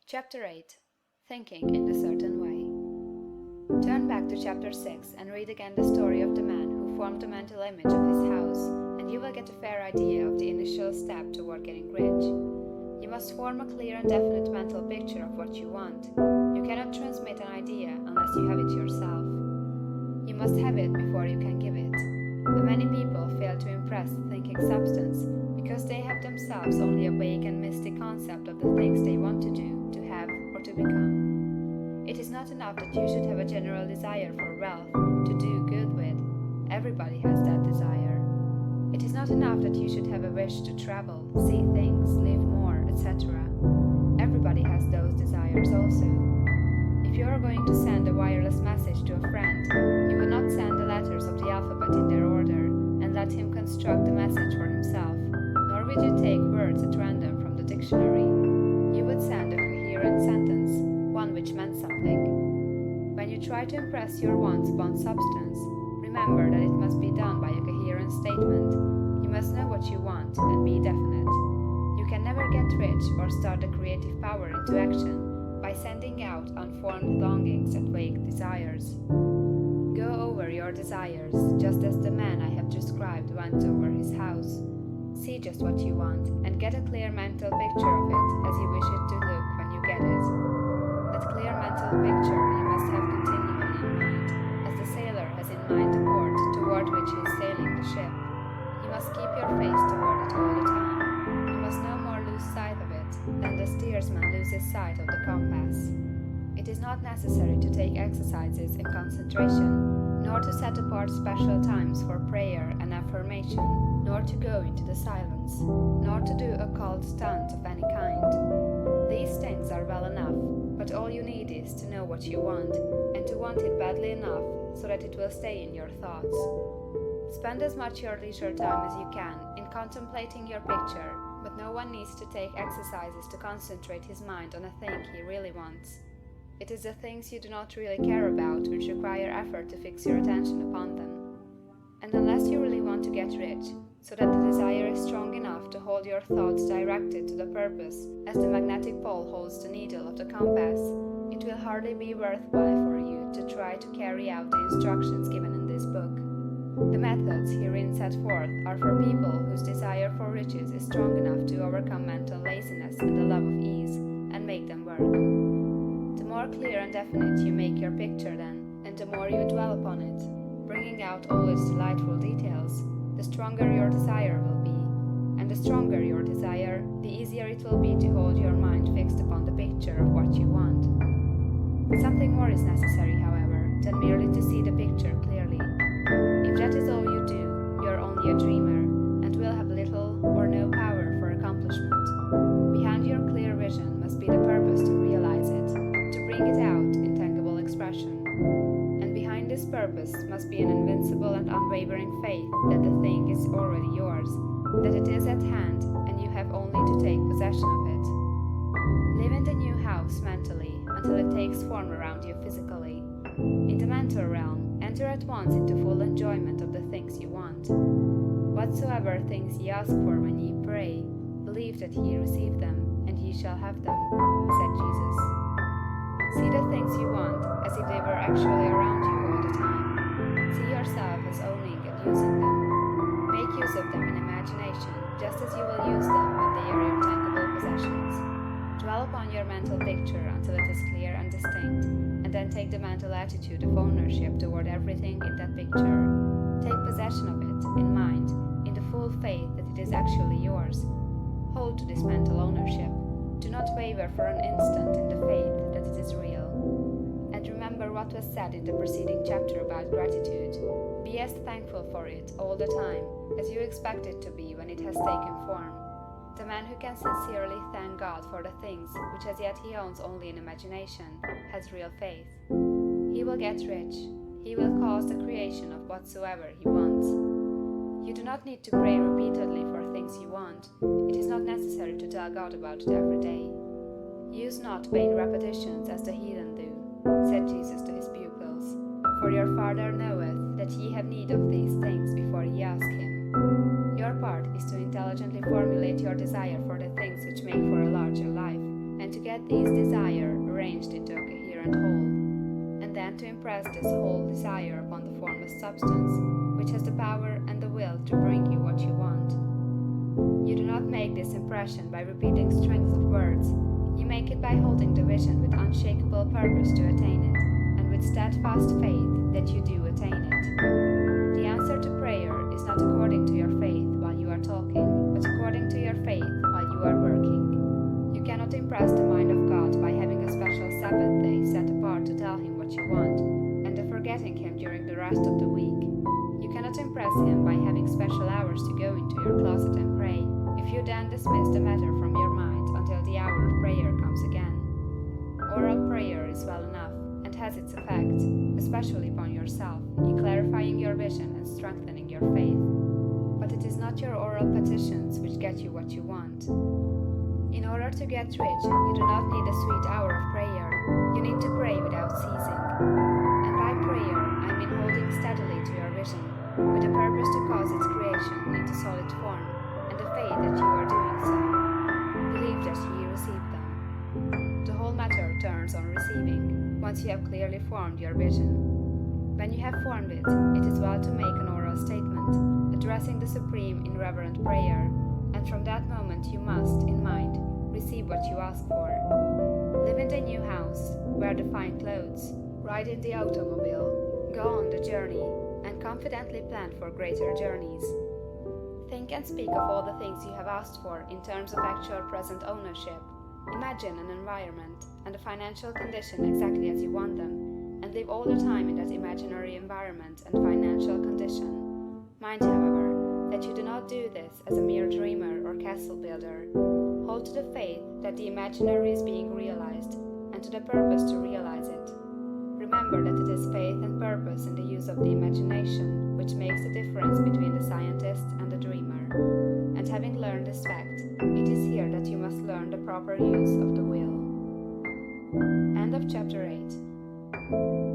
Chapter 8. Thinking in a Certain Way. Turn back to Chapter 6 and read again the story of the man who formed a mental image of his house, and you will get a fair idea of the initial step toward getting rich. You must form a clear and definite mental picture of what you want. You cannot transmit an idea unless you have it yourself. You must have it before you can give it. And many people fail to impress the thinking substance because they have themselves only a vague and mystic concept of the things they want to do, to have, or to become. It is not enough that you should have a general desire for wealth, to do good with. Everybody has that desire. It is not enough that you should have a wish to travel, see things, live more, etc. Everybody has those desires also. If you are going to send a wireless message to a friend, you will not send the letters of the alphabet in their order and let him construct the message for himself, nor would you take words at random from the dictionary. You would send a coherent sentence, one which meant something. When you try to impress your wants upon substance, remember that it must be done by a coherent statement. You must know what you want and be definite. You can never get rich or start the creative power into action by sending out unformed longings and vague desires. Go over your desires, just as the man I have described went over his house. See just what you want, and get a clear mental picture of it as you wish it to look when you get it. That clear mental picture you must have continually in mind, as the sailor has in mind the port toward which he is sailing the ship. You must keep your face toward it all the time. You must no more lose sight of it than the steersman loses sight of the compass. It is not necessary to take exercises in concentration, nor to set apart special times for prayer and affirmation, nor to go into the silence, nor to do occult stunt of any kind. These things are well enough, but all you need is to know what you want, and to want it badly enough so that it will stay in your thoughts. Spend as much your leisure time as you can in contemplating your picture, but no one needs to take exercises to concentrate his mind on a thing he really wants. It is the things you do not really care about which require effort to fix your attention upon them. And unless you really want to get rich, so that the desire is strong enough to hold your thoughts directed to the purpose, as the magnetic pole holds the needle of the compass, it will hardly be worthwhile for you to try to carry out the instructions given in this book. The methods herein set forth are for people whose desire for riches is strong enough to overcome mental laziness and the love of ease, and make them work. The more clear and definite you make your picture then, and the more you dwell upon it, bringing out all its delightful details, the stronger your desire will be, and the stronger your desire, the easier it will be to hold your mind fixed upon the picture of what you want. Something more is necessary, however, than merely to see the picture clearly. If that is all you do, you are only a dreamer, and will have little or no power for accomplishment. Behind your clear vision must be the purpose to realize it, to bring it out in tangible expression. And behind this purpose must be an invincible and unwavering faith that the thing is already yours, that it is at hand, and you have only to take possession of it. Live in the new house mentally until it takes form around you physically. In the mental realm, enter at once into full enjoyment of the things you want. Whatsoever things ye ask for when ye pray, believe that ye receive them, and ye shall have them, said Jesus. See the things you want as if they were actually around you all the time. See yourself as owning and using them. Make use of them in imagination, just as you will use them when they are your tangible possessions. Dwell upon your mental picture until it is clear and distinct, and then take the mental attitude of ownership toward everything in that picture. Take possession of it, in mind, in the full faith that it is actually yours. Hold to this mental ownership. Do not waver for an instant in the faith that it is real. And remember what was said in the preceding chapter about gratitude. Be as thankful for it all the time as you expect it to be when it has taken form. The man who can sincerely thank God for the things which as yet he owns only in imagination has real faith. He will get rich. He will cause the creation of whatsoever he wants. You do not need to pray repeatedly for things you want. It is not necessary to tell God about it every day. Use not vain repetitions as the heathen do, said Jesus to his pupils. For your Father knoweth that ye have need of these things before ye ask him. Your part is to intelligently formulate your desire for the things which make for a larger life, and to get these desires arranged into a coherent whole, and then to impress this whole desire upon the formless substance, which has the power and the will to bring you what you want. You do not make this impression by repeating strings of words. You make it by holding the vision with unshakable purpose to attain it, and with steadfast faith that you do attain it. The answer to prayer is not according to your faith while you are talking, but according to your faith while you are working. You cannot impress the mind of God by having a special Sabbath day set apart to tell Him what you want, and forgetting Him during the rest of the week. You cannot impress Him by having special hours to go into your closet and pray, if you then dismiss the matter from your mind until the hour of prayer comes again. Oral prayer is well enough, and has its effect, especially upon yourself, in clarifying your vision and strengthening your faith. But it is not your oral petitions which get you what you want. In order to get rich, you do not need a sweet hour of prayer. You need to pray without ceasing. And by prayer, I mean holding steadily to your vision, with a purpose to cause its creation into solid form, and the faith that you are doing so. Believe that ye receive them. The whole matter turns on receiving, once you have clearly formed your vision. When you have formed it, it is well to make an oral statement, addressing the Supreme in reverent prayer, and from that moment you must, in mind, receive what you ask for. Live in the new house, wear the fine clothes, ride in the automobile, go on the journey, and confidently plan for greater journeys. Think and speak of all the things you have asked for in terms of actual present ownership. Imagine an environment and a financial condition exactly as you want them, and live all the time in that imaginary environment and financial condition. Mind, however, that you do not do this as a mere dreamer or castle builder. Hold to the faith that the imaginary is being realized, and to the purpose to realize it. Remember that it is faith and purpose in the use of the imagination which makes the difference between the scientist and the dreamer. And having learned this fact, it is here that you must learn the proper use of the will. End of chapter 8.